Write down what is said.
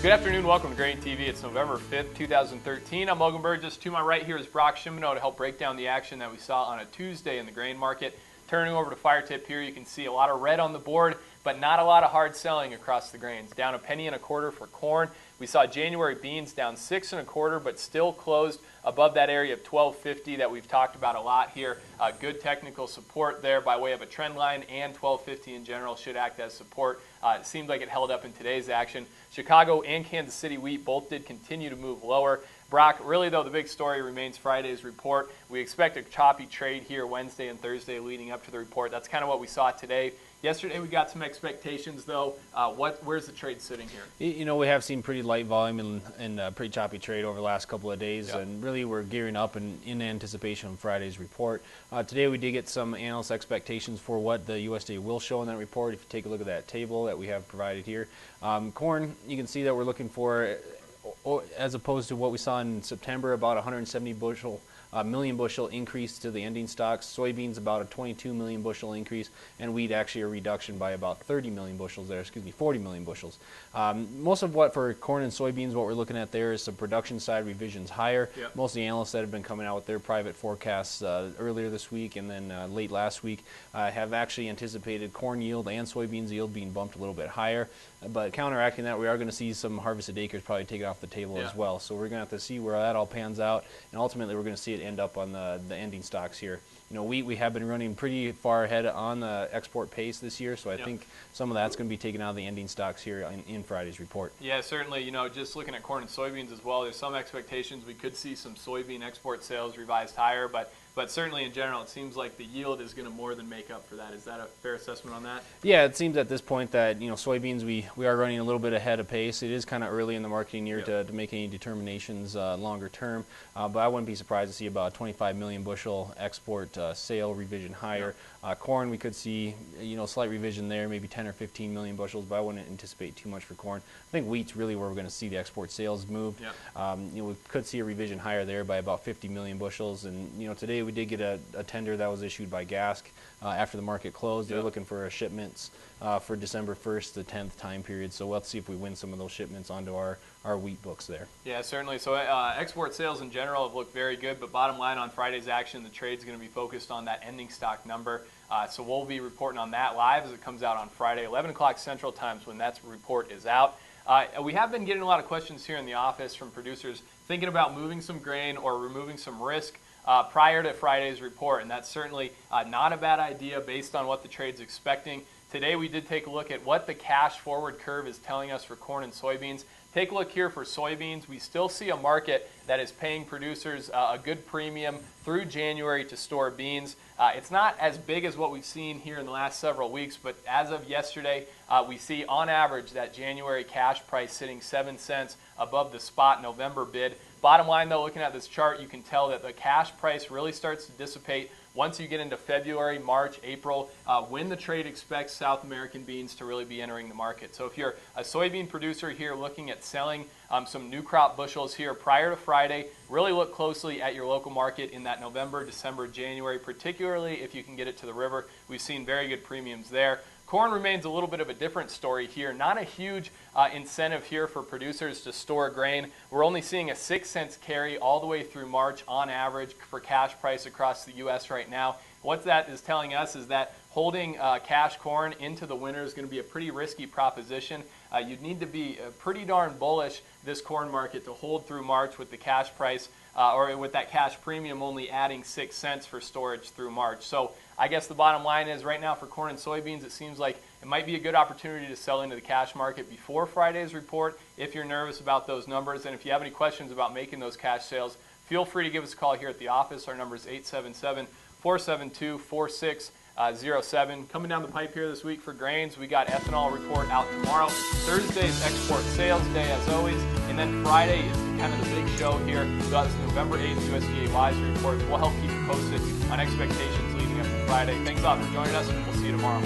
Good afternoon, welcome to GrainTV. It's November 5th, 2013. I'm Logan Burgess. To my right here is Brock Shimano to help break down the action that we saw on a Tuesday in the grain market. Turning over to Fire Tip here, you can see a lot of red on the board, but not a lot of hard selling across the grains. Down a penny and a quarter for corn. We saw January beans down 6 1/4, but still closed above that area of 12.50 that we've talked about a lot here. Good technical support there by way of a trend line, and 12.50 in general should act as support. It seemed like it held up in today's action. Chicago and Kansas City wheat both did continue to move lower. Brock, really though, the big story remains Friday's report. We expect a choppy trade here Wednesday and Thursday leading up to the report. That's kind of what we saw today. Yesterday we got some expectations though. Where's the trade sitting here? You know, we have seen pretty light volume and pretty choppy trade over the last couple of days, Yep. and really we're gearing up in anticipation of Friday's report. Today we did get some analyst expectations for what the USDA will show in that report. If you take a look at that table that we have provided here. Corn, you can see that we're looking for, as opposed to what we saw in September, about 170 million bushel increase to the ending stocks. Soybeans about a 22 million bushel increase, and wheat actually a reduction by about 30 million bushels there, 40 million bushels. Most of what for corn and soybeans, what we're looking at there is some production side revisions higher. Yep. Most of the analysts that have been coming out with their private forecasts earlier this week and then late last week have actually anticipated corn yield and soybeans yield being bumped a little bit higher. But counteracting that, we are going to see some harvested acres probably taken off the table as well. So we're going to have to see where that all pans out, and ultimately we're going to see it end up on the ending stocks here. You know, wheat, we have been running pretty far ahead on the export pace this year, so I think some of that's going to be taken out of the ending stocks here in Friday's report. Yeah, certainly. You know, just looking at corn and soybeans as well, there's some expectations we could see some soybean export sales revised higher, but certainly in general it seems like the yield is going to more than make up for that. Is that a fair assessment on that? Yeah, it seems at this point that, you know, soybeans we are running a little bit ahead of pace. It is kind of early in the marketing year to make any determinations longer term, but I wouldn't be surprised to see about a 25 million bushel export sale revision higher. Corn, we could see, you know, slight revision there, maybe 10 or 15 million bushels, but I wouldn't anticipate too much for corn. I think wheat's really where we're going to see the export sales move. You know, we could see a revision higher there by about 50 million bushels, and you know, today we did get a tender that was issued by GASC after the market closed. They're looking for shipments for December 1st, the 10th time period, so we'll have to see if we win some of those shipments onto our wheat books there. Yeah, certainly. So export sales in general have looked very good, but bottom line on Friday's action, the trade's going to be focused on that ending stock number. So we'll be reporting on that live as it comes out on Friday, 11 o'clock Central Times when that report is out. We have been getting a lot of questions here in the office from producers thinking about moving some grain or removing some risk prior to Friday's report, and that's certainly not a bad idea based on what the trade's expecting. Today we did take a look at what the cash forward curve is telling us for corn and soybeans. Take a look here for soybeans. We still see a market that is paying producers a good premium through January to store beans. It's not as big as what we've seen here in the last several weeks, but as of yesterday, we see on average that January cash price sitting 7 cents above the spot November bid. Bottom line though, looking at this chart, you can tell that the cash price really starts to dissipate once you get into February, March, April, when the trade expects South American beans to really be entering the market. So if you're a soybean producer here looking at selling some new crop bushels here prior to Friday, really look closely at your local market in that November, December, January, particularly if you can get it to the river. We've seen very good premiums there. Corn remains a little bit of a different story here. Not a huge incentive here for producers to store grain. We're only seeing a 6 cents carry all the way through March on average for cash price across the U.S. right now. What that is telling us is that holding cash corn into the winter is going to be a pretty risky proposition. You'd need to be pretty darn bullish this corn market to hold through March with the cash price or with that cash premium only adding 6 cents for storage through March. So I guess the bottom line is right now for corn and soybeans, it seems like it might be a good opportunity to sell into the cash market before Friday's report if you're nervous about those numbers. And if you have any questions about making those cash sales, feel free to give us a call here at the office. Our number is 877-472-4607. Coming down the pipe here this week for grains, we got ethanol report out tomorrow. Thursday's export sales day as always, and then Friday is kind of the big show here. We got this November 8th USDA WISE report. We'll help keep you posted on expectations leading up to Friday. Thanks a lot for joining us, and we'll see you tomorrow.